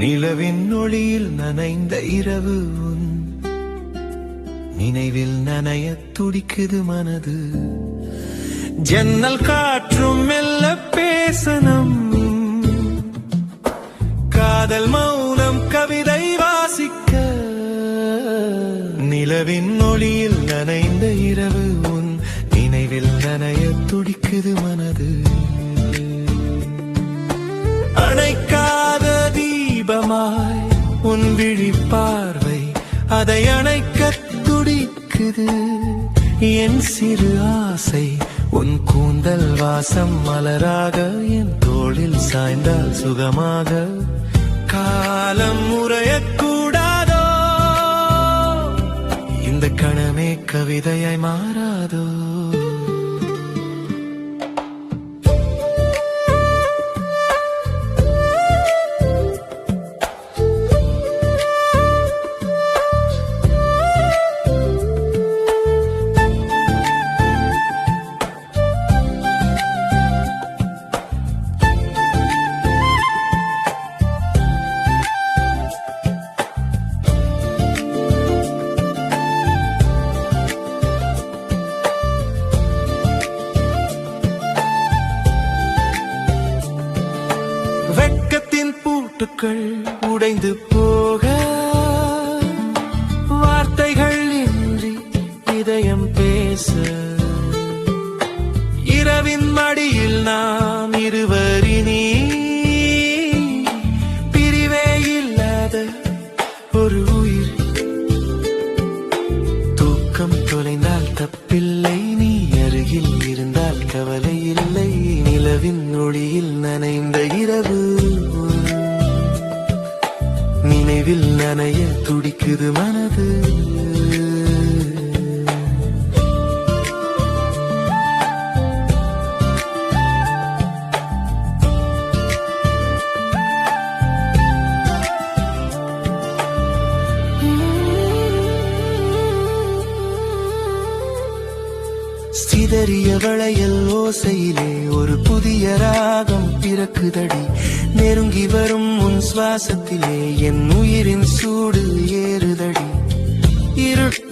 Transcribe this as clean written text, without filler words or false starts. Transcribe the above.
நிலவின் ஒளியில் நனைந்த இரவு உன் நினைவில் நனைய துடிக்குது மனது. ஜன்னல் காற்றும் மெல்ல பேசணும், காதல் மௌனம் கவிதை வாசிக்க. நிலவின் ஒளியில் நனைந்த இரவு உன் நினைவில் நனைய துடிக்குது மனது. அணைக்காத தீபமாய் உன் விழி பார்வை அதை அணைக்க துடிக்குது. என் சிறு ஆசை உன் கூந்தல் வாசம் மலராக என் தோளில் சாய்ந்தால் சுகமாக. காலம் முறையக்கூடாதோ, இந்த கணமே கவிதையாய் மாறாதோ. வெட்கத்தின் பூட்டுக்கள் உடைந்து போக, வார்த்தைகள் இன்றி இதயம் பேச. இரவின் மடியில் நாம் இருவரினி பிரிவே இல்லாத ஒரு உயிர். தூக்கம் தொலைந்தால் தப்பில்லை, நீ அருகில் இருந்தால் கவலை இல்லை. நிலவின் ஒளியில் நனைந்த இரவு நினைவில் நனைய துடிக்குது மனது. சிதறிய வளையல் ஓசையிலே ஒரு புதிய ராகம் பிறக்குதடி. நெருங்கி வரும் உன் சுவாசத்திலே என் உயிரின் சூடு ஏறுதடி. இருட்டு